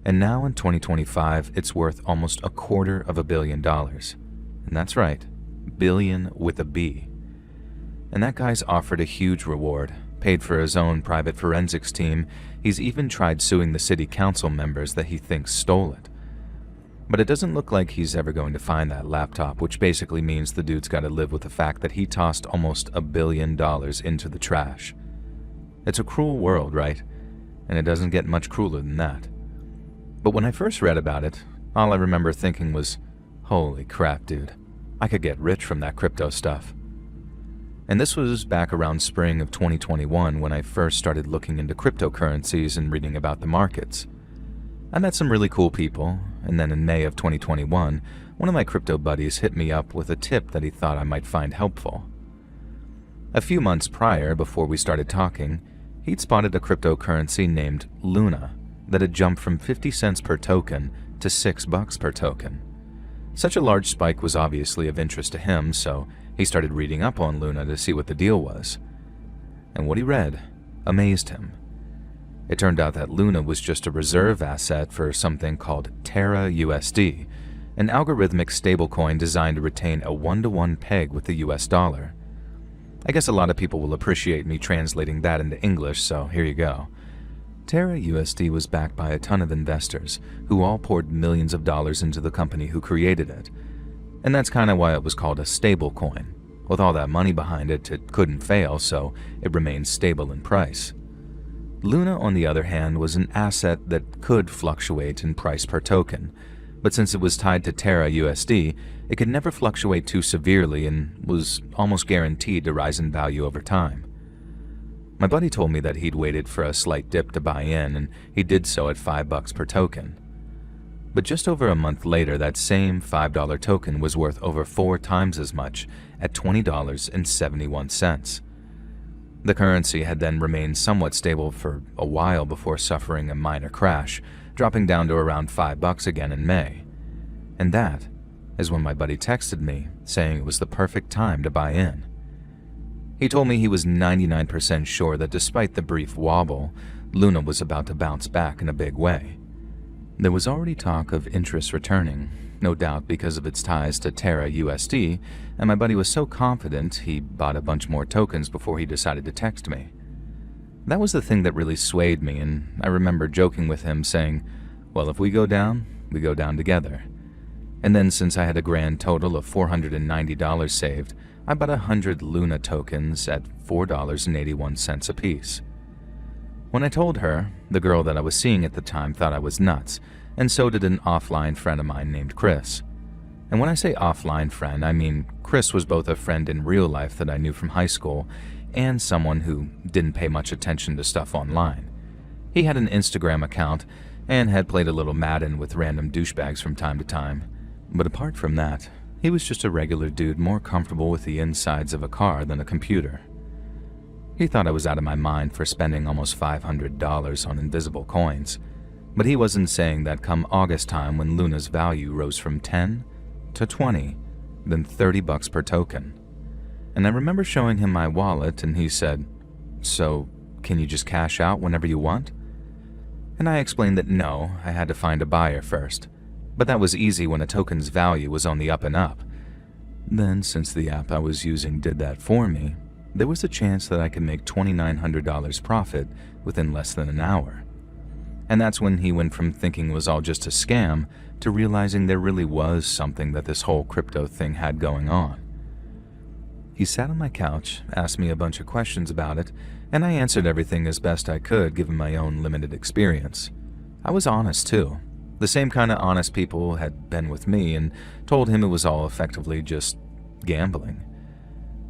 And now in 2025, it's worth almost $250 million. And that's right, billion with a B. And that guy's offered a huge reward, paid for his own private forensics team. He's even tried suing the city council members that he thinks stole it. But it doesn't look like he's ever going to find that laptop, which basically means the dude's got to live with the fact that he tossed almost $1 billion into the trash. It's a cruel world, right? And it doesn't get much crueler than that. But when I first read about it, all I remember thinking was, holy crap, dude, I could get rich from that crypto stuff. And this was back around spring of 2021 when I first started looking into cryptocurrencies and reading about the markets. I met some really cool people, and then in May of 2021, one of my crypto buddies hit me up with a tip that he thought I might find helpful. A few months prior, before we started talking, he'd spotted a cryptocurrency named Luna that had jumped from 50 cents per token to $6 per token. Such a large spike was obviously of interest to him, so he started reading up on Luna to see what the deal was. And what he read amazed him. It turned out that Luna was just a reserve asset for something called Terra USD, an algorithmic stablecoin designed to retain a 1-to-1 peg with the US dollar. I guess a lot of people will appreciate me translating that into English, so here you go. Terra USD was backed by a ton of investors who all poured millions of dollars into the company who created it. And that's kind of why it was called a stablecoin. With all that money behind it, it couldn't fail, so it remained stable in price. Luna, on the other hand, was an asset that could fluctuate in price per token, but since it was tied to Terra USD, it could never fluctuate too severely and was almost guaranteed to rise in value over time. My buddy told me that he'd waited for a slight dip to buy in, and he did so at $5 per token. But just over a month later, that same $5 token was worth over 4 times as much at $20.71. The currency had then remained somewhat stable for a while before suffering a minor crash, dropping down to around $5 again in May. And that is when my buddy texted me saying it was the perfect time to buy in. He told me he was 99% sure that despite the brief wobble, Luna was about to bounce back in a big way. There was already talk of interest returning, no doubt because of its ties to Terra USD, and my buddy was so confident he bought a bunch more tokens before he decided to text me. That was the thing that really swayed me, and I remember joking with him saying, well, if we go down together. And then since I had a grand total of $490 saved, I bought 100 Luna tokens at $4.81 apiece. When I told her, the girl that I was seeing at the time thought I was nuts, and so did an offline friend of mine named Chris. And when I say offline friend, I mean Chris was both a friend in real life that I knew from high school and someone who didn't pay much attention to stuff online. He had an Instagram account and had played a little Madden with random douchebags from time to time. But apart from that, he was just a regular dude more comfortable with the insides of a car than a computer. He thought I was out of my mind for spending almost $500 on invisible coins, but he wasn't saying that come August time when Luna's value rose from 10 to 20, then $30 per token. And I remember showing him my wallet and he said, "So, can you just cash out whenever you want?" And I explained that no, I had to find a buyer first, but that was easy when a token's value was on the up and up. Then, since the app I was using did that for me, there was a chance that I could make $2,900 profit within less than an hour. And that's when he went from thinking it was all just a scam to realizing there really was something that this whole crypto thing had going on. He sat on my couch, asked me a bunch of questions about it, and I answered everything as best I could given my own limited experience. I was honest too. The same kind of honest people had been with me and told him it was all effectively just gambling.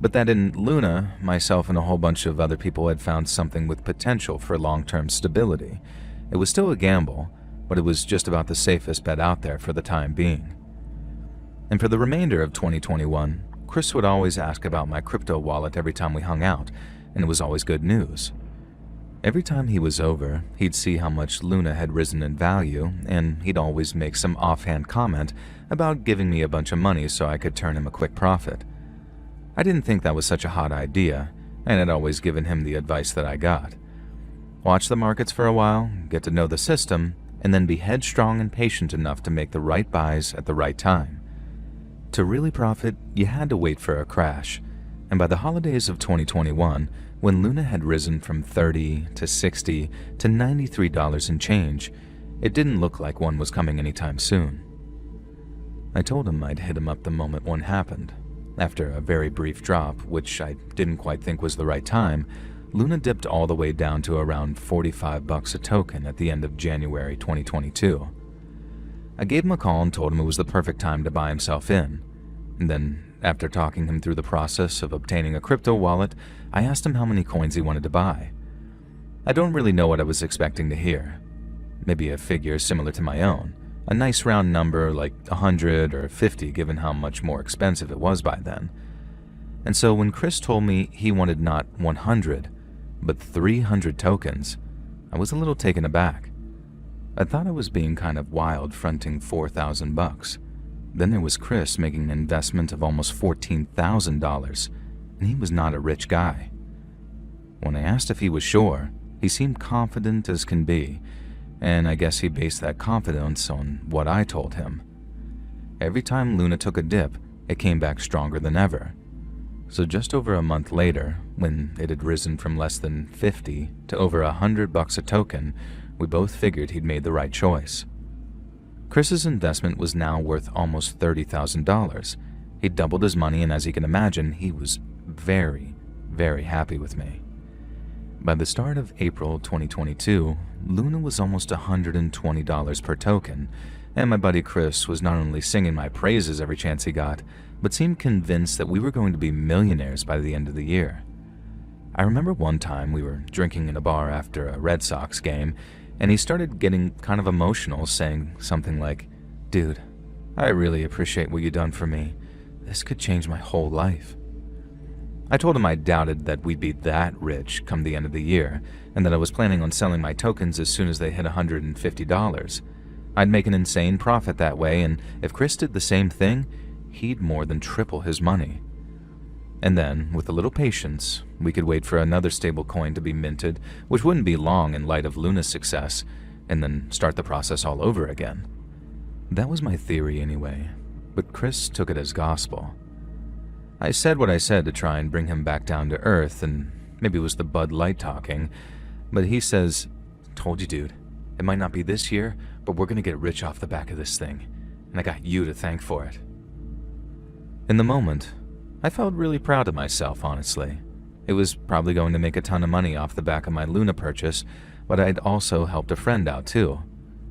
But that in Luna, myself and a whole bunch of other people had found something with potential for long-term stability. It was still a gamble, but it was just about the safest bet out there for the time being. And for the remainder of 2021, Chris would always ask about my crypto wallet every time we hung out, and it was always good news. Every time he was over, he'd see how much Luna had risen in value, and he'd always make some offhand comment about giving me a bunch of money so I could turn him a quick profit. I didn't think that was such a hot idea, and had always given him the advice that I got. Watch the markets for a while, get to know the system, and then be headstrong and patient enough to make the right buys at the right time. To really profit, you had to wait for a crash, and by the holidays of 2021, when Luna had risen from $30 to $60 to $93 and change, it didn't look like one was coming anytime soon. I told him I'd hit him up the moment one happened. After a very brief drop, which I didn't quite think was the right time, Luna dipped all the way down to around $45 a token at the end of January 2022. I gave him a call and told him it was the perfect time to buy himself in. And then, after talking him through the process of obtaining a crypto wallet, I asked him how many coins he wanted to buy. I don't really know what I was expecting to hear. Maybe a figure similar to my own, a nice round number like 100 or 50 given how much more expensive it was by then. And so when Chris told me he wanted not 100, but 300 tokens, I was a little taken aback. I thought I was being kind of wild fronting $4,000. Then there was Chris making an investment of almost $14,000, and he was not a rich guy. When I asked if he was sure, he seemed confident as can be, and I guess he based that confidence on what I told him. Every time Luna took a dip, it came back stronger than ever. So just over a month later, when it had risen from less than 50 to over $100 a token, we both figured he'd made the right choice. Chris's investment was now worth almost $30,000. He'd doubled his money, and as you can imagine, he was very, very happy with me. By the start of April 2022, Luna was almost $120 per token, and my buddy Chris was not only singing my praises every chance he got, but seemed convinced that we were going to be millionaires by the end of the year. I remember one time we were drinking in a bar after a Red Sox game, and he started getting kind of emotional, saying something like, "Dude, I really appreciate what you done for me. This could change my whole life." I told him I doubted that we'd be that rich come the end of the year, and that I was planning on selling my tokens as soon as they hit $150. I'd make an insane profit that way, and if Chris did the same thing, he'd more than triple his money. And then, with a little patience, we could wait for another stable coin to be minted, which wouldn't be long in light of Luna's success, and then start the process all over again. That was my theory anyway, but Chris took it as gospel. I said what I said to try and bring him back down to earth, and maybe it was the Bud Light talking, but he says, "Told you, dude, it might not be this year, but we're gonna get rich off the back of this thing, and I got you to thank for it." In the moment, I felt really proud of myself, honestly. It was probably going to make a ton of money off the back of my Luna purchase, but I'd also helped a friend out too.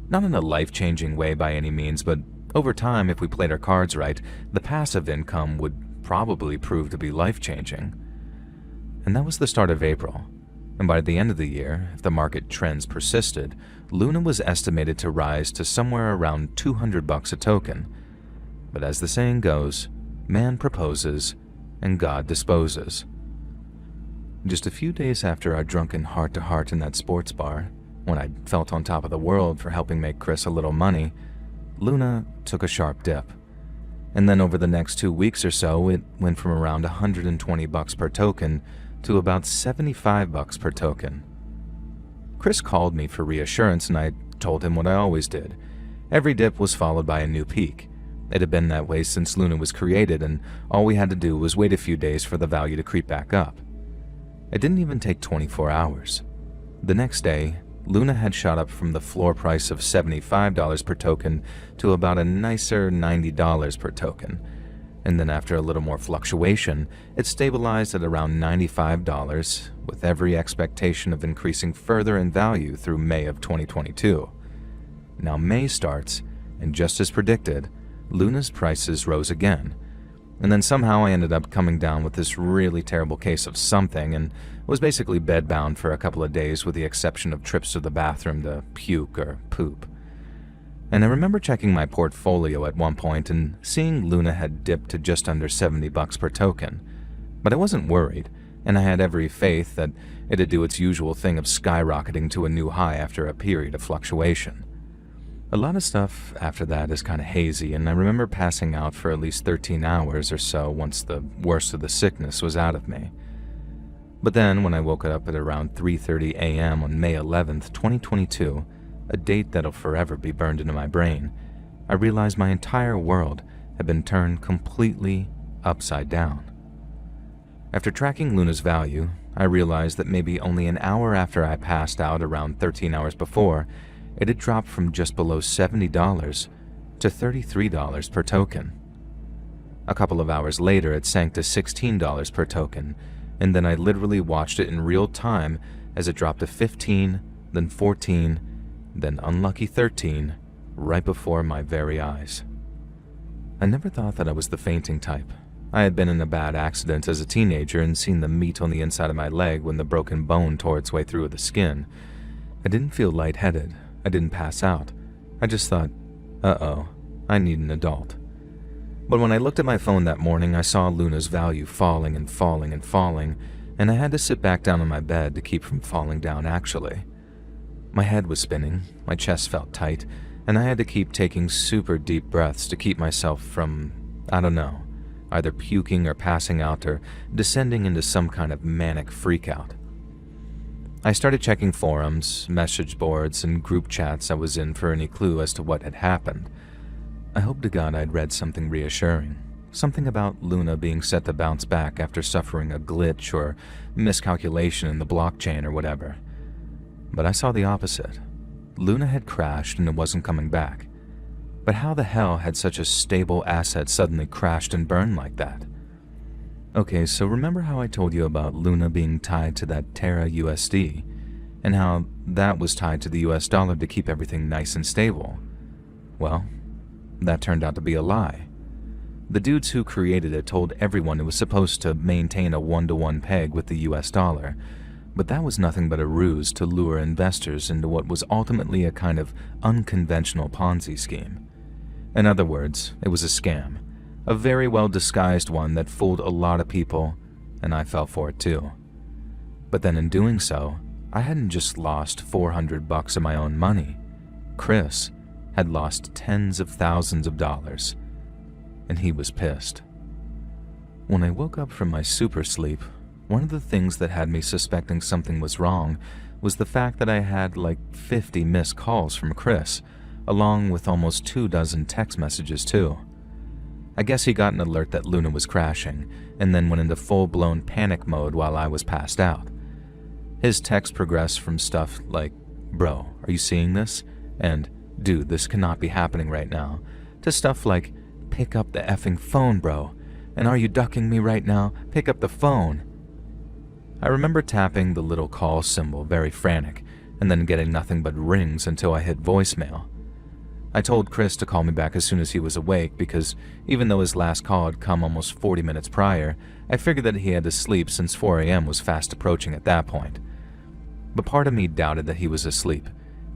Not in a life-changing way by any means, but over time, if we played our cards right, the passive income would probably prove to be life-changing. And that was the start of April. And by the end of the year, if the market trends persisted, Luna was estimated to rise to somewhere around $200 a token. But as the saying goes, man proposes and God disposes. Just a few days after our drunken heart-to-heart in that sports bar, when I felt on top of the world for helping make Chris a little money, Luna took a sharp dip. And then over the next 2 weeks or so, it went from around $120 per token to about $75 per token. Chris called me for reassurance, and I told him what I always did. Every dip was followed by a new peak. It had been that way since Luna was created, and all we had to do was wait a few days for the value to creep back up. It didn't even take 24 hours. The next day, Luna had shot up from the floor price of $75 per token to about a nicer $90 per token. And then after a little more fluctuation, it stabilized at around $95, with every expectation of increasing further in value through May of 2022. Now May starts, and just as predicted, Luna's prices rose again. And then somehow I ended up coming down with this really terrible case of something and was basically bedbound for a couple of days with the exception of trips to the bathroom to puke or poop. And I remember checking my portfolio at one point and seeing Luna had dipped to just under $70 per token. But I wasn't worried, and I had every faith that it'd do its usual thing of skyrocketing to a new high after a period of fluctuation. A lot of stuff after that is kind of hazy, and I remember passing out for at least 13 hours or so once the worst of the sickness was out of me. But then, when I woke up at around 3:30 a.m. on May 11th, 2022, a date that'll forever be burned into my brain, I realized my entire world had been turned completely upside down. After tracking Luna's value, I realized that maybe only an hour after I passed out around 13 hours before, it had dropped from just below $70 to $33 per token. A couple of hours later, it sank to $16 per token, and then I literally watched it in real time as it dropped to 15, then 14, then unlucky 13, right before my very eyes. I never thought that I was the fainting type. I had been in a bad accident as a teenager and seen the meat on the inside of my leg when the broken bone tore its way through the skin. I didn't feel lightheaded. I didn't pass out. I just thought, uh-oh, I need an adult. But when I looked at my phone that morning, I saw Luna's value falling and falling and falling, and I had to sit back down on my bed to keep from falling down actually. My head was spinning, my chest felt tight, and I had to keep taking super deep breaths to keep myself from, I don't know, either puking or passing out or descending into some kind of manic freakout. I started checking forums, message boards, and group chats I was in for any clue as to what had happened. I hoped to God I'd read something reassuring, something about Luna being set to bounce back after suffering a glitch or miscalculation in the blockchain or whatever. But I saw the opposite. Luna had crashed and it wasn't coming back. But how the hell had such a stable asset suddenly crashed and burned like that? Okay, so remember how I told you about Luna being tied to that Terra USD, and how that was tied to the US dollar to keep everything nice and stable? Well, that turned out to be a lie. The dudes who created it told everyone it was supposed to maintain a 1-to-1 peg with the US dollar, but that was nothing but a ruse to lure investors into what was ultimately a kind of unconventional Ponzi scheme. In other words, it was a scam, a very well disguised one that fooled a lot of people, and I fell for it too. But then in doing so, I hadn't just lost $400 of my own money. Chris had lost tens of thousands of dollars, and he was pissed. When I woke up from my super sleep, one of the things that had me suspecting something was wrong was the fact that I had like 50 missed calls from Chris, along with almost 24 text messages too. I guess he got an alert that Luna was crashing, and then went into full-blown panic mode while I was passed out. His texts progressed from stuff like, "Bro, are you seeing this?" and "Dude, this cannot be happening right now," to stuff like, "Pick up the effing phone, bro," and "Are you ducking me right now? Pick up the phone." I remember tapping the little call symbol, very frantic, and then getting nothing but rings until I hit voicemail. I told Chris to call me back as soon as he was awake because even though his last call had come almost 40 minutes prior, I figured that he had to sleep since 4 a.m. was fast approaching at that point. But part of me doubted that he was asleep,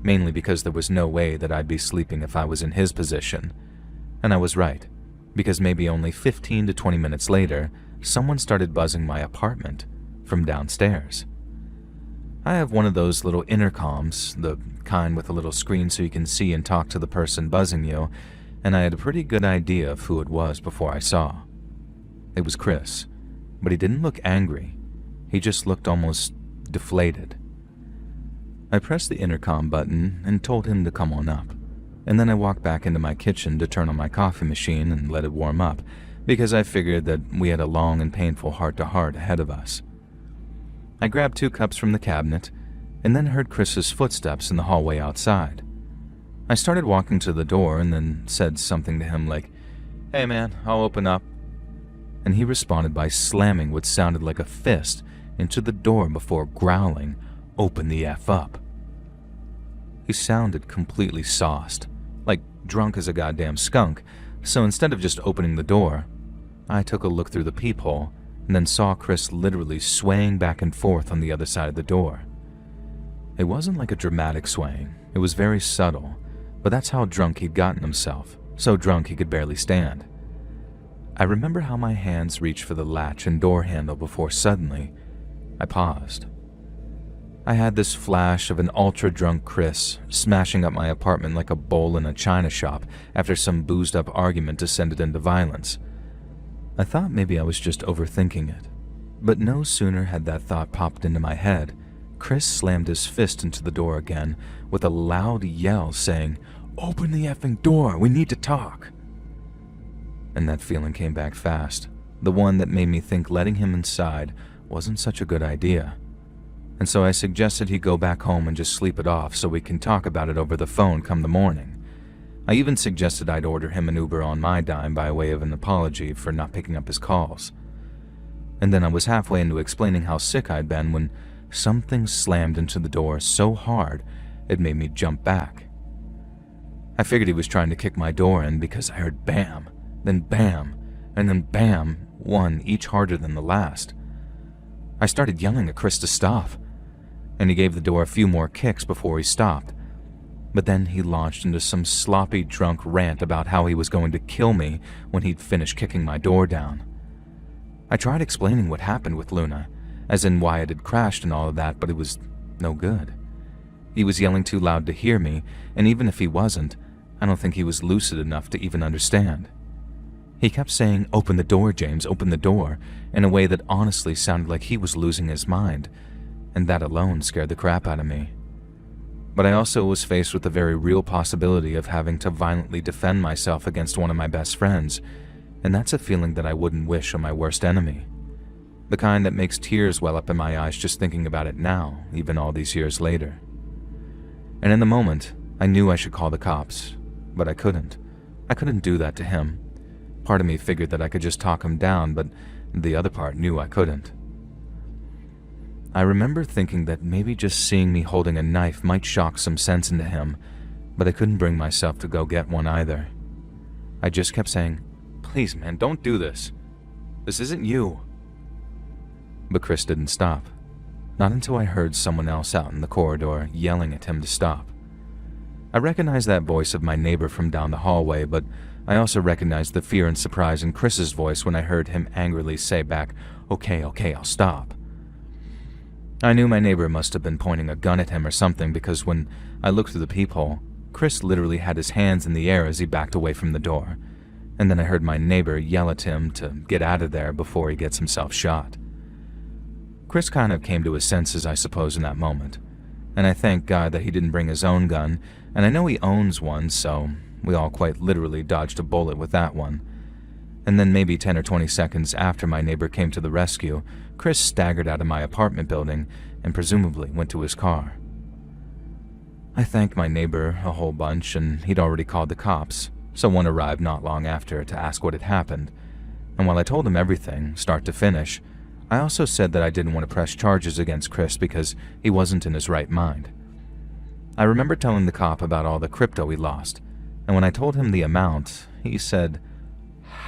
mainly because there was no way that I'd be sleeping if I was in his position. And I was right, because maybe only 15 to 20 minutes later, someone started buzzing my apartment from downstairs. I have one of those little intercoms, the kind with a little screen so you can see and talk to the person buzzing you, and I had a pretty good idea of who it was before I saw. It was Chris, but he didn't look angry. He just looked almost deflated. I pressed the intercom button and told him to come on up, and then I walked back into my kitchen to turn on my coffee machine and let it warm up, because I figured that we had a long and painful heart-to-heart ahead of us. I grabbed 2 cups from the cabinet, and then heard Chris's footsteps in the hallway outside. I started walking to the door and then said something to him like, "Hey man, I'll open up." And he responded by slamming what sounded like a fist into the door before growling, "Open the F up." He sounded completely sauced, like drunk as a goddamn skunk, so instead of just opening the door, I took a look through the peephole and then saw Chris literally swaying back and forth on the other side of the door. It wasn't like a dramatic swaying, it was very subtle, but that's how drunk he'd gotten himself, so drunk he could barely stand. I remember how my hands reached for the latch and door handle before suddenly, I paused. I had this flash of an ultra-drunk Chris smashing up my apartment like a bowl in a china shop after some boozed-up argument descended into violence. I thought maybe I was just overthinking it, but no sooner had that thought popped into my head, Chris slammed his fist into the door again with a loud yell saying, "Open the effing door, we need to talk." And that feeling came back fast, the one that made me think letting him inside wasn't such a good idea. And so I suggested he go back home and just sleep it off so we can talk about it over the phone come the morning. I even suggested I'd order him an Uber on my dime by way of an apology for not picking up his calls. And then I was halfway into explaining how sick I'd been when something slammed into the door so hard it made me jump back. I figured he was trying to kick my door in because I heard bam, then bam, and then bam, one each harder than the last. I started yelling at Chris to stop, and he gave the door a few more kicks before he stopped. But then he launched into some sloppy drunk rant about how he was going to kill me when he'd finished kicking my door down. I tried explaining what happened with Luna, as in why it had crashed and all of that, but it was no good. He was yelling too loud to hear me, and even if he wasn't, I don't think he was lucid enough to even understand. He kept saying, "Open the door, James, open the door," in a way that honestly sounded like he was losing his mind, and that alone scared the crap out of me. But I also was faced with the very real possibility of having to violently defend myself against one of my best friends, and that's a feeling that I wouldn't wish on my worst enemy. The kind that makes tears well up in my eyes just thinking about it now, even all these years later. And in the moment, I knew I should call the cops, but I couldn't. I couldn't do that to him. Part of me figured that I could just talk him down, but the other part knew I couldn't. I remember thinking that maybe just seeing me holding a knife might shock some sense into him, but I couldn't bring myself to go get one either. I just kept saying, "Please, man, don't do this. This isn't you." But Chris didn't stop. Not until I heard someone else out in the corridor yelling at him to stop. I recognized that voice of my neighbor from down the hallway, but I also recognized the fear and surprise in Chris's voice when I heard him angrily say back, okay, I'll stop." I knew my neighbor must have been pointing a gun at him or something because when I looked through the peephole, Chris literally had his hands in the air as he backed away from the door, and then I heard my neighbor yell at him to get out of there before he gets himself shot. Chris kind of came to his senses, I suppose, in that moment, and I thank God that he didn't bring his own gun, and I know he owns one, so we all quite literally dodged a bullet with that one. And then maybe 10 or 20 seconds after my neighbor came to the rescue, Chris staggered out of my apartment building and presumably went to his car. I thanked my neighbor a whole bunch, and he'd already called the cops, so one arrived not long after to ask what had happened. And while I told him everything, start to finish, I also said that I didn't want to press charges against Chris because he wasn't in his right mind. I remember telling the cop about all the crypto he lost, and when I told him the amount, he said,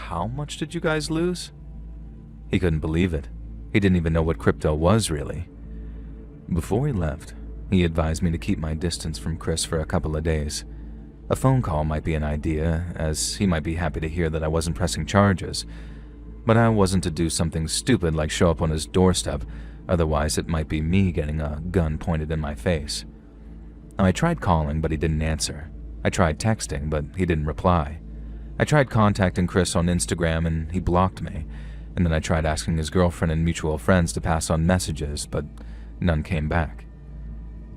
"How much did you guys lose?" He couldn't believe it. He didn't even know what crypto was, really. Before he left, he advised me to keep my distance from Chris for a couple of days. A phone call might be an idea, as he might be happy to hear that I wasn't pressing charges, but I wasn't to do something stupid like show up on his doorstep, otherwise it might be me getting a gun pointed in my face. I tried calling, but he didn't answer. I tried texting, but he didn't reply. I tried contacting Chris on Instagram, and he blocked me, and then I tried asking his girlfriend and mutual friends to pass on messages, but none came back.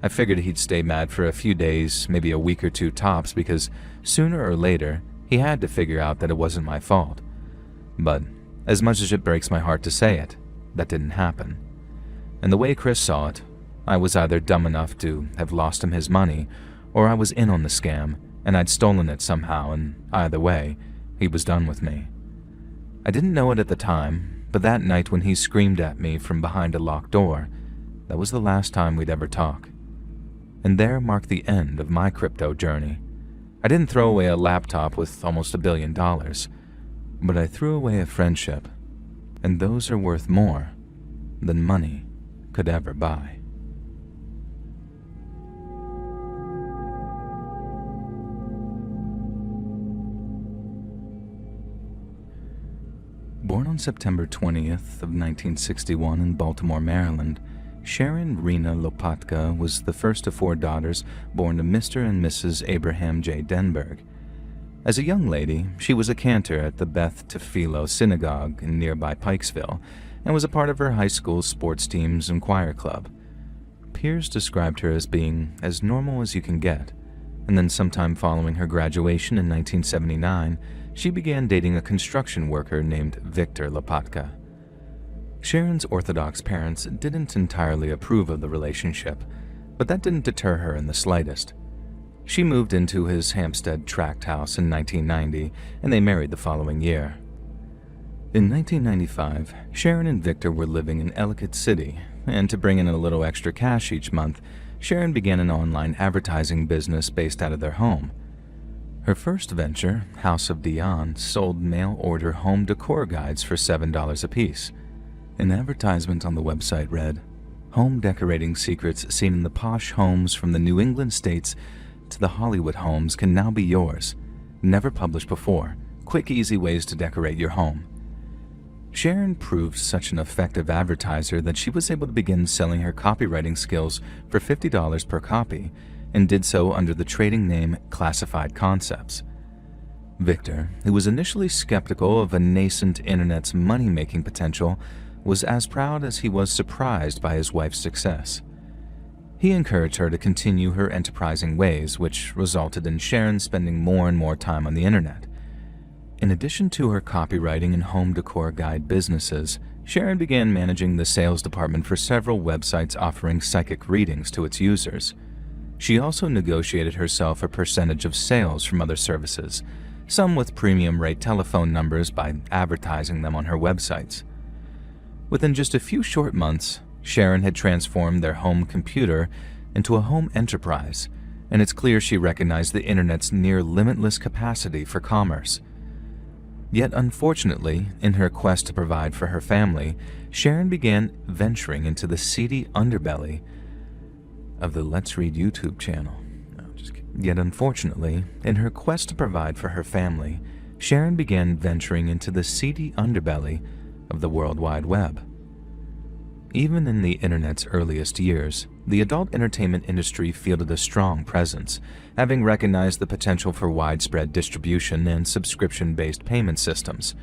I figured he'd stay mad for a few days, maybe a week or two tops, because sooner or later, he had to figure out that it wasn't my fault. But as much as it breaks my heart to say it, that didn't happen. And the way Chris saw it, I was either dumb enough to have lost him his money, or I was in on the scam, and I'd stolen it somehow, and either way, he was done with me. I didn't know it at the time, but that night when he screamed at me from behind a locked door, that was the last time we'd ever talk. And there marked the end of my crypto journey. I didn't throw away a laptop with almost $1 billion, but I threw away a friendship, and those are worth more than money could ever buy. Born on September 20th of 1961 in Baltimore, Maryland, Sharon Rena Lopatka was the first of 4 daughters born to Mr. and Mrs. Abraham J. Denberg. As a young lady, she was a cantor at the Beth Tefillah Synagogue in nearby Pikesville and was a part of her high school sports teams and choir club. peers described her as being as normal as you can get, and then sometime following her graduation in 1979, she began dating a construction worker named Victor Lopatka. Sharon's Orthodox parents didn't entirely approve of the relationship, but that didn't deter her in the slightest. She moved into his Hampstead tract house in 1990, and they married the following year. In 1995, Sharon and Victor were living in Ellicott City, and to bring in a little extra cash each month, Sharon began an online advertising business based out of their home. Her first venture, House of Dion, sold mail-order home decor guides for $7 apiece. An advertisement on the website read, "Home decorating secrets seen in the posh homes from the New England states to the Hollywood homes can now be yours. Never published before. Quick, easy ways to decorate your home." Sharon proved such an effective advertiser that she was able to begin selling her copywriting skills for $50 per copy, and did so under the trading name Classified Concepts. Victor, who was initially skeptical of a nascent internet's money-making potential, was as proud as he was surprised by his wife's success. He encouraged her to continue her enterprising ways, which resulted in Sharon spending more and more time on the internet. In addition to her copywriting and home decor guide businesses, Sharon began managing the sales department for several websites offering psychic readings to its users. She also negotiated herself a percentage of sales from other services, some with premium rate telephone numbers, by advertising them on her websites. Within just a few short months, Sharon had transformed their home computer into a home enterprise, and it's clear she recognized the internet's near limitless capacity for commerce. Yet unfortunately, in her quest to provide for her family, Sharon began venturing into the seedy underbelly of the Let's Read YouTube channel. Yet unfortunately, in her quest to provide for her family, Sharon began venturing into the seedy underbelly of the World Wide Web. Even in the internet's earliest years, the adult entertainment industry fielded a strong presence, having recognized the potential for widespread distribution and subscription-based payment systems.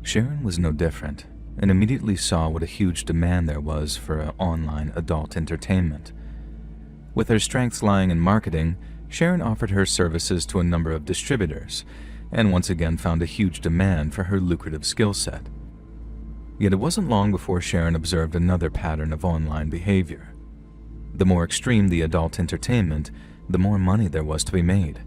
Sharon was no different, and immediately saw what a huge demand there was for online adult entertainment. With her strengths lying in marketing, Sharon offered her services to a number of distributors, and once again found a huge demand for her lucrative skill set. Yet it wasn't long before Sharon observed another pattern of online behavior. The more extreme the adult entertainment, the more money there was to be made.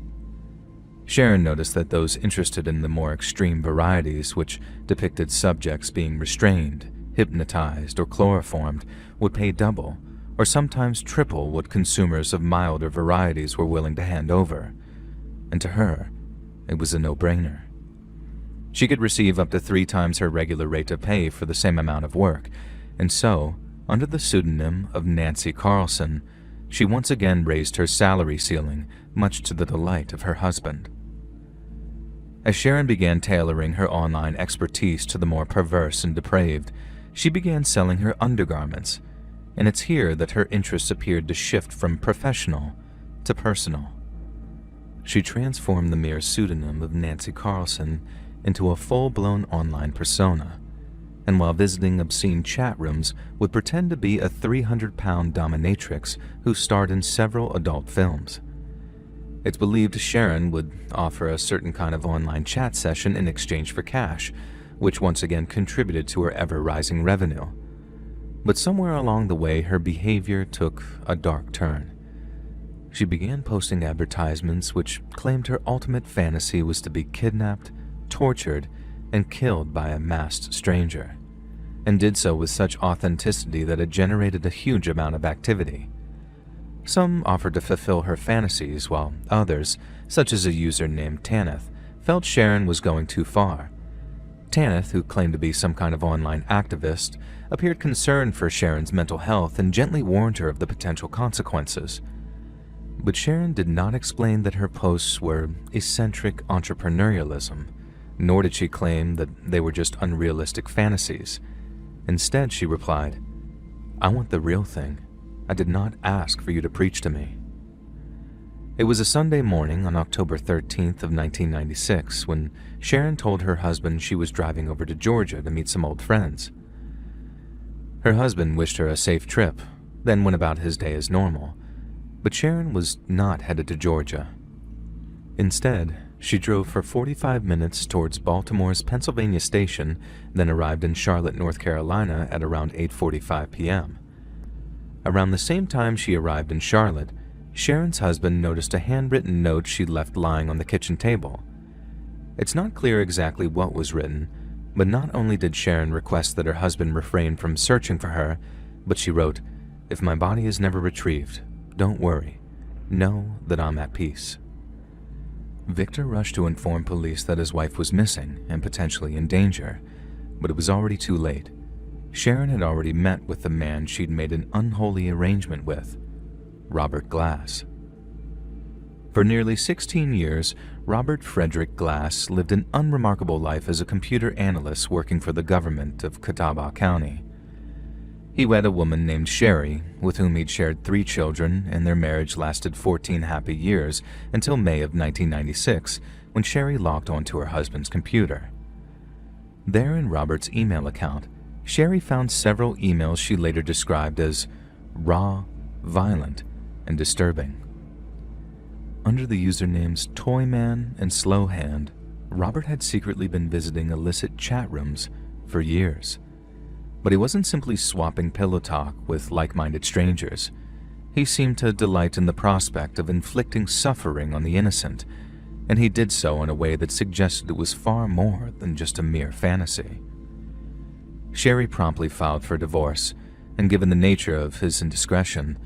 Sharon noticed that those interested in the more extreme varieties, which depicted subjects being restrained, hypnotized, or chloroformed, would pay double, or sometimes triple what consumers of milder varieties were willing to hand over. And to her, it was a no-brainer. She could receive up to 3 times her regular rate of pay for the same amount of work, and so, under the pseudonym of Nancy Carlson, she once again raised her salary ceiling, much to the delight of her husband. As Sharon began tailoring her online expertise to the more perverse and depraved, she began selling her undergarments, and it's here that her interests appeared to shift from professional to personal. She transformed the mere pseudonym of Nancy Carlson into a full-blown online persona, and while visiting obscene chat rooms would pretend to be a 300-pound dominatrix who starred in several adult films. It's believed Sharon would offer a certain kind of online chat session in exchange for cash, which once again contributed to her ever-rising revenue. But somewhere along the way, her behavior took a dark turn. She began posting advertisements which claimed her ultimate fantasy was to be kidnapped, tortured, and killed by a masked stranger, and did so with such authenticity that it generated a huge amount of activity. Some offered to fulfill her fantasies, while others, such as a user named Tanith, felt Sharon was going too far. Tanith, who claimed to be some kind of online activist, appeared concerned for Sharon's mental health and gently warned her of the potential consequences. But Sharon did not explain that her posts were eccentric entrepreneurialism, nor did she claim that they were just unrealistic fantasies. Instead, she replied, "I want the real thing. I did not ask for you to preach to me." It was a Sunday morning on October 13th of 1996 when Sharon told her husband she was driving over to Georgia to meet some old friends. Her husband wished her a safe trip, then went about his day as normal. But Sharon was not headed to Georgia. Instead, she drove for 45 minutes towards Baltimore's Pennsylvania station, then arrived in Charlotte, North Carolina at around 8:45 p.m. Around the same time she arrived in Charlotte, Sharon's husband noticed a handwritten note she'd left lying on the kitchen table. It's not clear exactly what was written, but not only did Sharon request that her husband refrain from searching for her, but she wrote, "If my body is never retrieved, don't worry. Know that I'm at peace." Victor rushed to inform police that his wife was missing and potentially in danger, but it was already too late. Sharon had already met with the man she'd made an unholy arrangement with, Robert Glass. For nearly 16 years, Robert Frederick Glass lived an unremarkable life as a computer analyst working for the government of Catawba County. He wed a woman named Sherry, with whom he'd shared 3 children, and their marriage lasted 14 happy years until May of 1996, when Sherry logged onto her husband's computer. There in Robert's email account, Sherry found several emails she later described as raw, violent, and disturbing. Under the usernames Toyman and Slowhand, Robert had secretly been visiting illicit chat rooms for years. But he wasn't simply swapping pillow talk with like-minded strangers. He seemed to delight in the prospect of inflicting suffering on the innocent, and he did so in a way that suggested it was far more than just a mere fantasy. Sherry promptly filed for divorce, and given the nature of his indiscretion,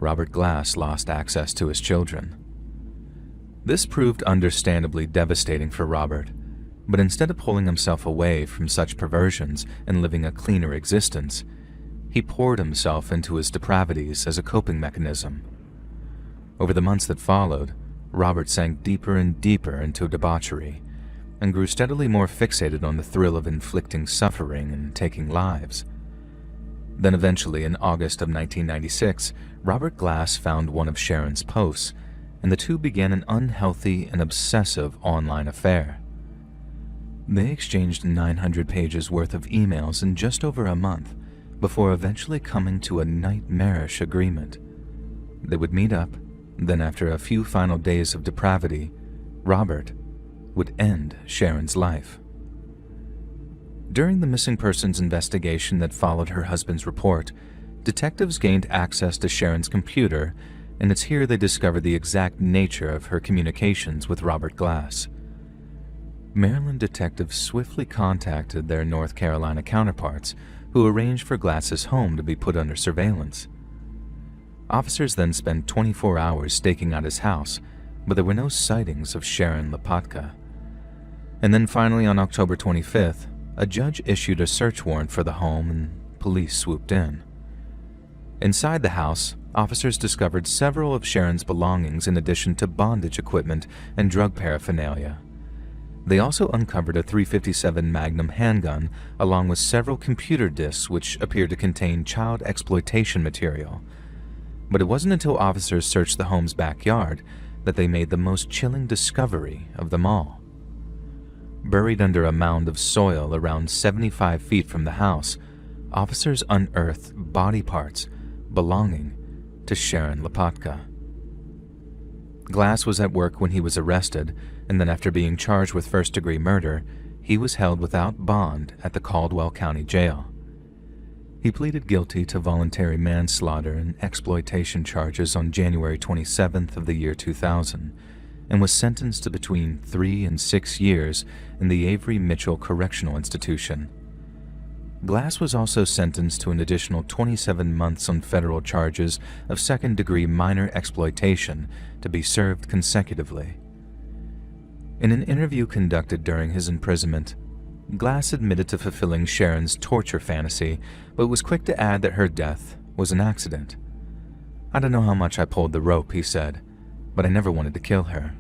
Robert Glass lost access to his children. This proved understandably devastating for Robert, but instead of pulling himself away from such perversions and living a cleaner existence, he poured himself into his depravities as a coping mechanism. Over the months that followed, Robert sank deeper and deeper into debauchery and grew steadily more fixated on the thrill of inflicting suffering and taking lives. Then eventually, in August of 1996, Robert Glass found one of Sharon's posts, and the two began an unhealthy and obsessive online affair. They exchanged 900 pages worth of emails in just over a month, before eventually coming to a nightmarish agreement. They would meet up, then after a few final days of depravity, Robert would end Sharon's life. During the missing persons investigation that followed her husband's report, detectives gained access to Sharon's computer, and it's here they discovered the exact nature of her communications with Robert Glass. Maryland detectives swiftly contacted their North Carolina counterparts, who arranged for Glass's home to be put under surveillance. Officers then spent 24 hours staking out his house, but there were no sightings of Sharon Lopatka. And then finally on October 25th, a judge issued a search warrant for the home and police swooped in. Inside the house, officers discovered several of Sharon's belongings in addition to bondage equipment and drug paraphernalia. They also uncovered a .357 Magnum handgun along with several computer disks which appeared to contain child exploitation material. But it wasn't until officers searched the home's backyard that they made the most chilling discovery of them all. Buried under a mound of soil around 75 feet from the house, officers unearthed body parts belonging to Sharon Lopatka. Glass was at work when he was arrested, and then after being charged with first-degree murder, he was held without bond at the Caldwell County Jail. He pleaded guilty to voluntary manslaughter and exploitation charges on January 27th of the year 2000, and was sentenced to between 3 and 6 years in the Avery Mitchell Correctional Institution. Glass was also sentenced to an additional 27 months on federal charges of second-degree minor exploitation to be served consecutively. In an interview conducted during his imprisonment, Glass admitted to fulfilling Sharon's torture fantasy, but was quick to add that her death was an accident. "I don't know how much I pulled the rope," he said, "but I never wanted to kill her."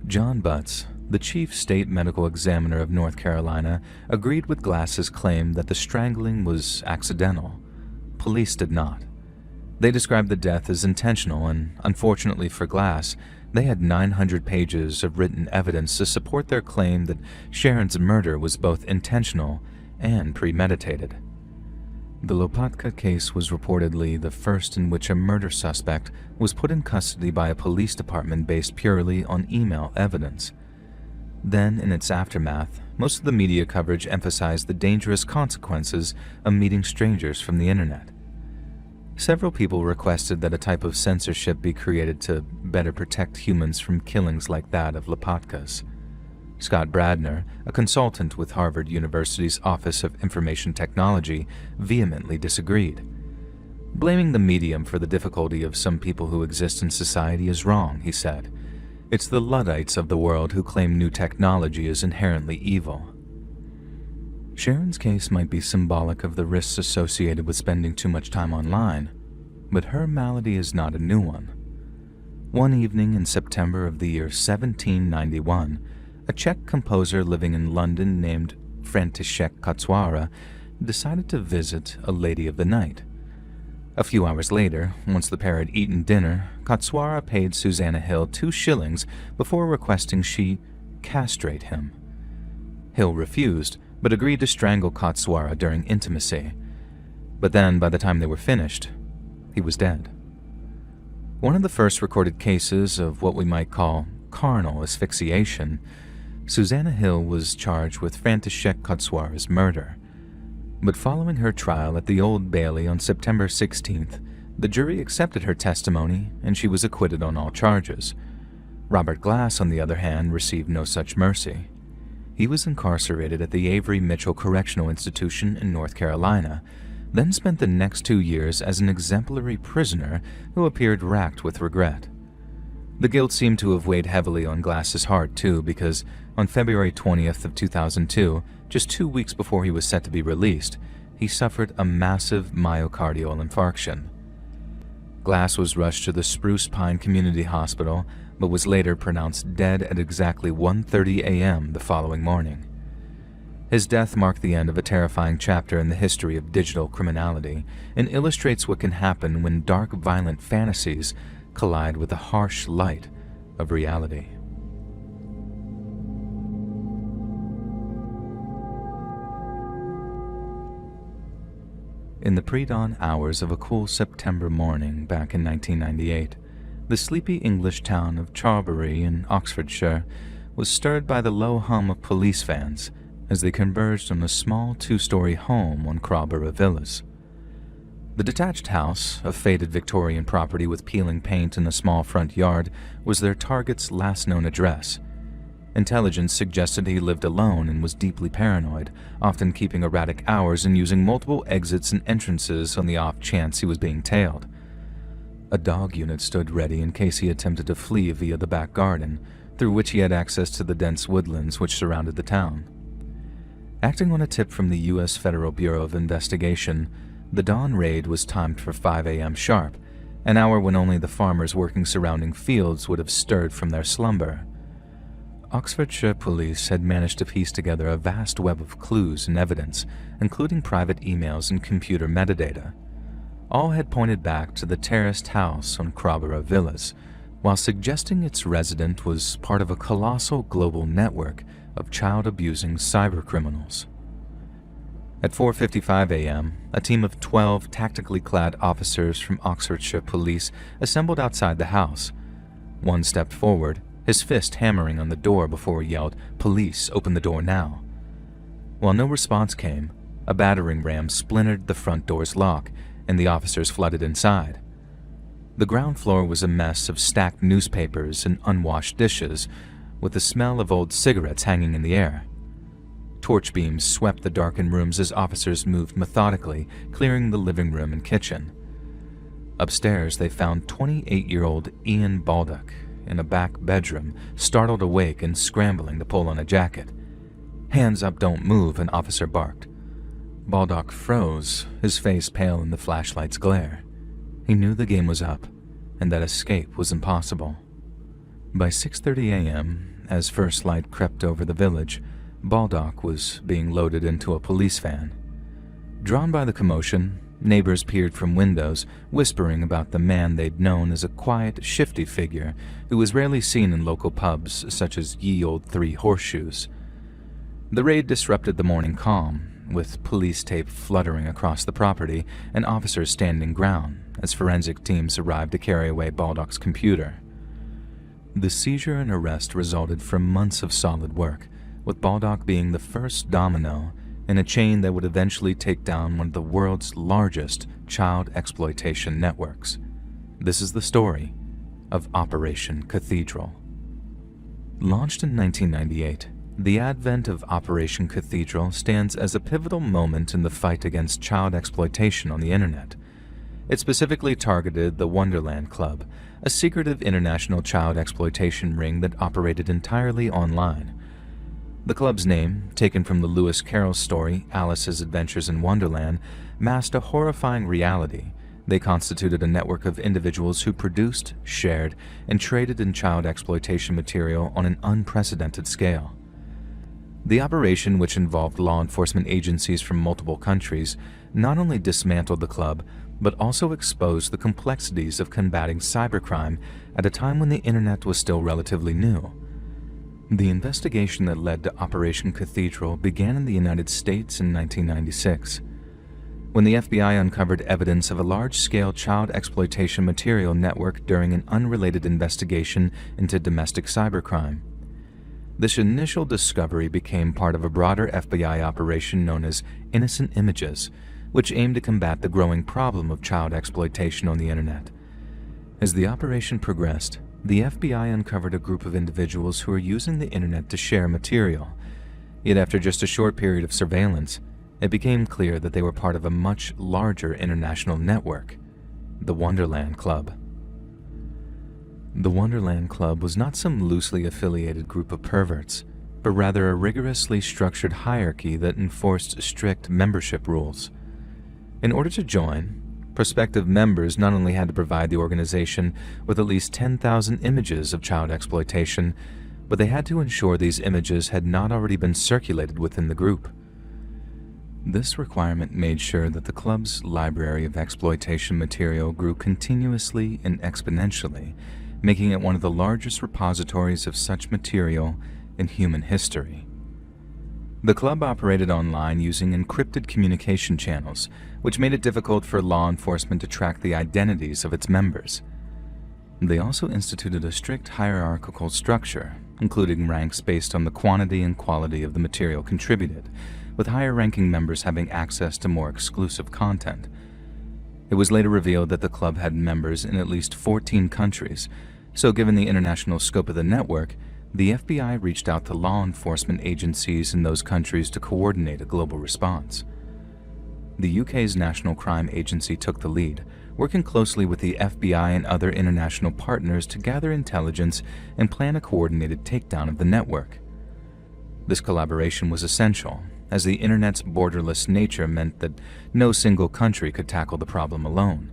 John Butts, the chief state medical examiner of North Carolina, agreed with Glass's claim that the strangling was accidental. Police did not. They described the death as intentional, and unfortunately for Glass, they had 900 pages of written evidence to support their claim that Sharon's murder was both intentional and premeditated. The Lopatka case was reportedly the first in which a murder suspect was put in custody by a police department based purely on email evidence. Then, in its aftermath, most of the media coverage emphasized the dangerous consequences of meeting strangers from the internet. Several people requested that a type of censorship be created to better protect humans from killings like that of Lopatka's. Scott Bradner, a consultant with Harvard University's Office of Information Technology, vehemently disagreed. Blaming the medium for the difficulty of some people who exist in society is wrong, he said. It's the Luddites of the world who claim new technology is inherently evil. Sharon's case might be symbolic of the risks associated with spending too much time online, but her malady is not a new one. One evening in September of the year 1791, a Czech composer living in London named František Katswara decided to visit a lady of the night. A few hours later, once the pair had eaten dinner, Katswara paid Susanna Hill 2 shillings before requesting she castrate him. Hill refused, but agreed to strangle Katswara during intimacy. But then, by the time they were finished, he was dead. One of the first recorded cases of what we might call carnal asphyxiation, Susanna Hill was charged with František Katswara's murder. But following her trial at the Old Bailey on September 16th, the jury accepted her testimony and she was acquitted on all charges. Robert Glass, on the other hand, received no such mercy. He was incarcerated at the Avery Mitchell Correctional Institution in North Carolina, then spent the next 2 years as an exemplary prisoner who appeared racked with regret. The guilt seemed to have weighed heavily on Glass's heart, too, because on February 20th of 2002, just 2 weeks before he was set to be released, he suffered a massive myocardial infarction. Glass was rushed to the Spruce Pine Community Hospital, but was later pronounced dead at exactly 1:30 a.m. the following morning. His death marked the end of a terrifying chapter in the history of digital criminality and illustrates what can happen when dark, violent fantasies collide with the harsh light of reality. In the pre-dawn hours of a cool September morning back in 1998, the sleepy English town of Charbury in Oxfordshire was stirred by the low hum of police vans as they converged on a small 2-story home on Crowborough Villas. The detached house, a faded Victorian property with peeling paint and a small front yard, was their target's last known address. Intelligence suggested he lived alone and was deeply paranoid, often keeping erratic hours and using multiple exits and entrances on the off chance he was being tailed. A dog unit stood ready in case he attempted to flee via the back garden, through which he had access to the dense woodlands which surrounded the town. Acting on a tip from the U.S. Federal Bureau of Investigation, the dawn raid was timed for 5 a.m. sharp, an hour when only the farmers working surrounding fields would have stirred from their slumber. Oxfordshire police had managed to piece together a vast web of clues and evidence, including private emails and computer metadata. All had pointed back to the terraced house on Crowborough Villas, while suggesting its resident was part of a colossal global network of child-abusing cybercriminals. At 4:55 a.m., a team of 12 tactically clad officers from Oxfordshire Police assembled outside the house. One stepped forward, his fist hammering on the door before he yelled, "Police, open the door now." While no response came, a battering ram splintered the front door's lock, and the officers flooded inside. The ground floor was a mess of stacked newspapers and unwashed dishes, with the smell of old cigarettes hanging in the air. Torch beams swept the darkened rooms as officers moved methodically, clearing the living room and kitchen. Upstairs, they found 28-year-old Ian Baldock in a back bedroom, startled awake and scrambling to pull on a jacket. "Hands up, don't move," an officer barked. Baldock froze, his face pale in the flashlight's glare. He knew the game was up, and that escape was impossible. By 6:30 a.m., as first light crept over the village, Baldock was being loaded into a police van. Drawn by the commotion, neighbors peered from windows, whispering about the man they'd known as a quiet, shifty figure who was rarely seen in local pubs such as Ye Olde Three Horseshoes. The raid disrupted the morning calm, with police tape fluttering across the property and officers standing ground as forensic teams arrived to carry away Baldock's computer. The seizure and arrest resulted from months of solid work, with Baldock being the first domino in a chain that would eventually take down one of the world's largest child exploitation networks. This is the story of Operation Cathedral. Launched in 1998, the advent of Operation Cathedral stands as a pivotal moment in the fight against child exploitation on the internet. It specifically targeted the Wonderland Club, a secretive international child exploitation ring that operated entirely online. The club's name, taken from the Lewis Carroll story Alice's Adventures in Wonderland, masked a horrifying reality. They constituted a network of individuals who produced, shared, and traded in child exploitation material on an unprecedented scale. The operation, which involved law enforcement agencies from multiple countries, not only dismantled the club, but also exposed the complexities of combating cybercrime at a time when the internet was still relatively new. The investigation that led to Operation Cathedral began in the United States in 1996, when the FBI uncovered evidence of a large-scale child exploitation material network during an unrelated investigation into domestic cybercrime. This initial discovery became part of a broader FBI operation known as Innocent Images, which aimed to combat the growing problem of child exploitation on the internet. As the operation progressed, the FBI uncovered a group of individuals who were using the internet to share material. Yet after just a short period of surveillance, it became clear that they were part of a much larger international network, the Wonderland Club. The Wonderland Club was not some loosely affiliated group of perverts, but rather a rigorously structured hierarchy that enforced strict membership rules. In order to join, prospective members not only had to provide the organization with at least 10,000 images of child exploitation, but they had to ensure these images had not already been circulated within the group. This requirement made sure that the club's library of exploitation material grew continuously and exponentially, making it one of the largest repositories of such material in human history. The club operated online using encrypted communication channels, which made it difficult for law enforcement to track the identities of its members. They also instituted a strict hierarchical structure, including ranks based on the quantity and quality of the material contributed, with higher-ranking members having access to more exclusive content. It was later revealed that the club had members in at least 14 countries, so given the international scope of the network, the FBI reached out to law enforcement agencies in those countries to coordinate a global response. The UK's National Crime Agency took the lead, working closely with the FBI and other international partners to gather intelligence and plan a coordinated takedown of the network. This collaboration was essential, as the internet's borderless nature meant that no single country could tackle the problem alone.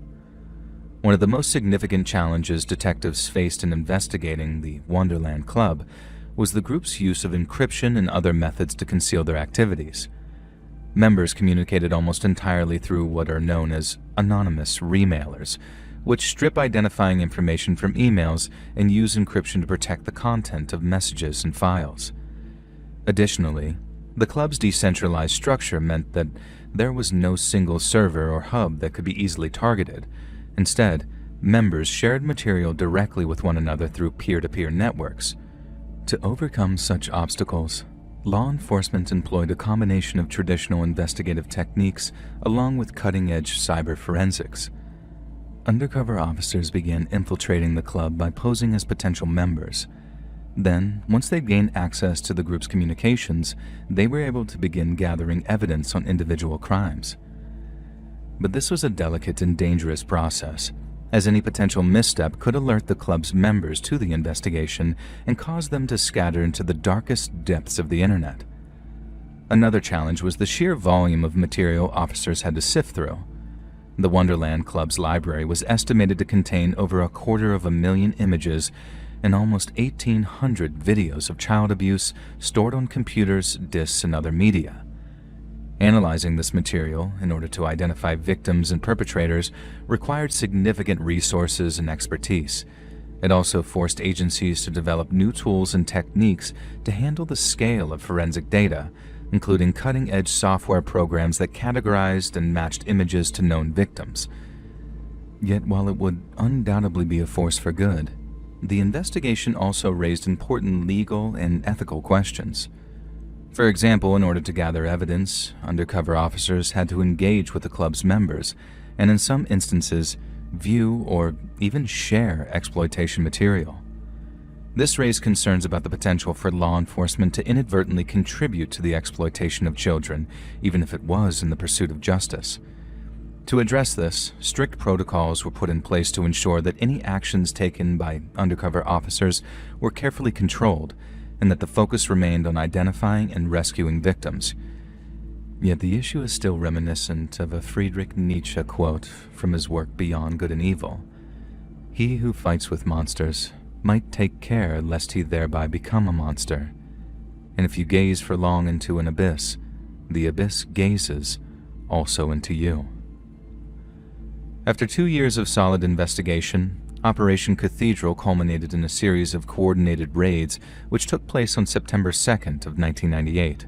One of the most significant challenges detectives faced in investigating the Wonderland Club was the group's use of encryption and other methods to conceal their activities. Members communicated almost entirely through what are known as anonymous remailers, which strip identifying information from emails and use encryption to protect the content of messages and files. Additionally, the club's decentralized structure meant that there was no single server or hub that could be easily targeted. Instead, members shared material directly with one another through peer-to-peer networks. To overcome such obstacles, law enforcement employed a combination of traditional investigative techniques along with cutting-edge cyber forensics. Undercover officers began infiltrating the club by posing as potential members. Then, once they gained access to the group's communications, they were able to begin gathering evidence on individual crimes. But this was a delicate and dangerous process, as any potential misstep could alert the club's members to the investigation and cause them to scatter into the darkest depths of the internet. Another challenge was the sheer volume of material officers had to sift through. The Wonderland Club's library was estimated to contain over 250,000 images and almost 1,800 videos of child abuse stored on computers, disks, and other media. Analyzing this material in order to identify victims and perpetrators required significant resources and expertise. It also forced agencies to develop new tools and techniques to handle the scale of forensic data, including cutting-edge software programs that categorized and matched images to known victims. Yet while it would undoubtedly be a force for good, the investigation also raised important legal and ethical questions. For example, in order to gather evidence, undercover officers had to engage with the club's members and in some instances view or even share exploitation material. This raised concerns about the potential for law enforcement to inadvertently contribute to the exploitation of children, even if it was in the pursuit of justice. To address this, strict protocols were put in place to ensure that any actions taken by undercover officers were carefully controlled and that the focus remained on identifying and rescuing victims. Yet the issue is still reminiscent of a Friedrich Nietzsche quote from his work Beyond Good and Evil. "He who fights with monsters might take care lest he thereby become a monster. And if you gaze for long into an abyss, the abyss gazes also into you." After 2 years of solid investigation, Operation Cathedral culminated in a series of coordinated raids which took place on September 2nd of 1998.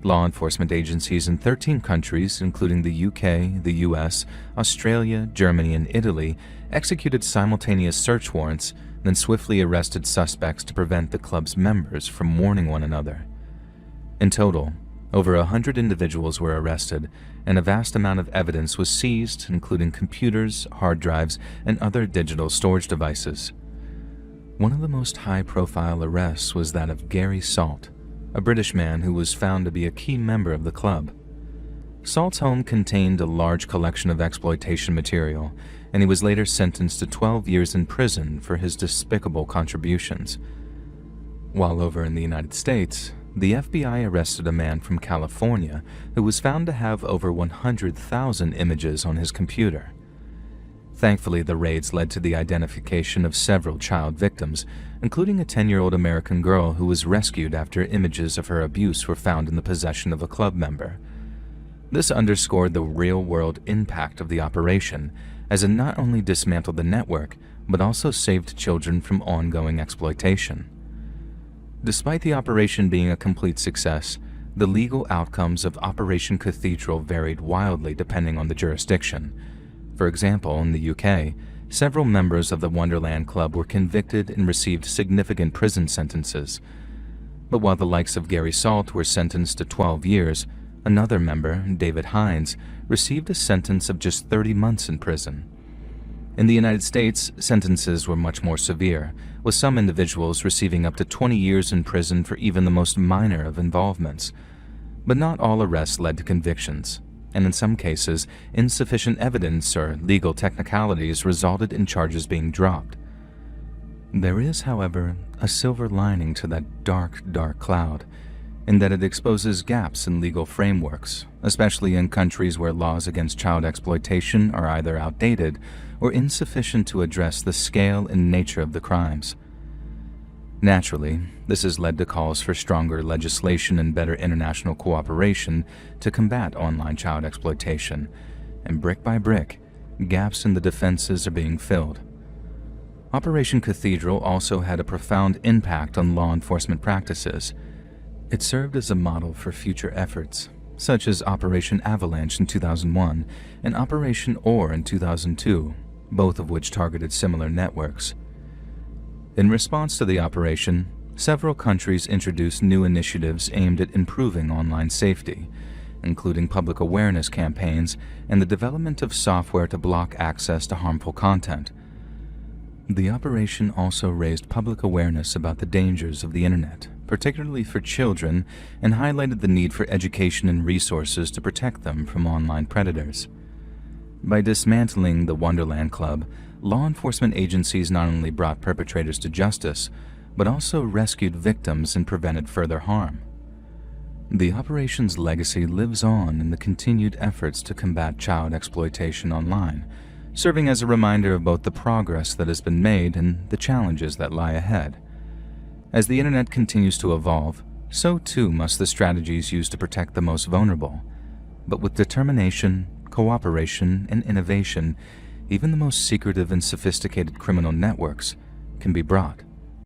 Law enforcement agencies in 13 countries, including the UK, the US, Australia, Germany, and Italy, executed simultaneous search warrants, then swiftly arrested suspects to prevent the club's members from warning one another. In total, over 100 individuals were arrested, and a vast amount of evidence was seized, including computers, hard drives, and other digital storage devices. One of the most high-profile arrests was that of Gary Salt, a British man who was found to be a key member of the club. Salt's home contained a large collection of exploitation material, and he was later sentenced to 12 years in prison for his despicable contributions. While over in the United States, the FBI arrested a man from California who was found to have over 100,000 images on his computer. Thankfully, the raids led to the identification of several child victims, including a 10-year-old American girl who was rescued after images of her abuse were found in the possession of a club member. This underscored the real-world impact of the operation, as it not only dismantled the network, but also saved children from ongoing exploitation. Despite the operation being a complete success, the legal outcomes of Operation Cathedral varied wildly depending on the jurisdiction. For example, in the UK, several members of the Wonderland Club were convicted and received significant prison sentences. But while the likes of Gary Salt were sentenced to 12 years, another member, David Hines, received a sentence of just 30 months in prison. In the United States, sentences were much more severe, with some individuals receiving up to 20 years in prison for even the most minor of involvements. But not all arrests led to convictions, and in some cases, insufficient evidence or legal technicalities resulted in charges being dropped. There is, however, a silver lining to that dark, dark cloud, in that it exposes gaps in legal frameworks, especially in countries where laws against child exploitation are either outdated or insufficient to address the scale and nature of the crimes. Naturally, this has led to calls for stronger legislation and better international cooperation to combat online child exploitation, and brick by brick, gaps in the defenses are being filled. Operation Cathedral also had a profound impact on law enforcement practices. It served as a model for future efforts, such as Operation Avalanche in 2001 and Operation Ore in 2002, both of which targeted similar networks. In response to the operation, several countries introduced new initiatives aimed at improving online safety, including public awareness campaigns and the development of software to block access to harmful content. The operation also raised public awareness about the dangers of the internet, particularly for children, and highlighted the need for education and resources to protect them from online predators. By dismantling the Wonderland Club, law enforcement agencies not only brought perpetrators to justice, but also rescued victims and prevented further harm. The operation's legacy lives on in the continued efforts to combat child exploitation online, serving as a reminder of both the progress that has been made and the challenges that lie ahead. As the internet continues to evolve, so too must the strategies used to protect the most vulnerable. But with determination, cooperation, and innovation, even the most secretive and sophisticated criminal networks can be brought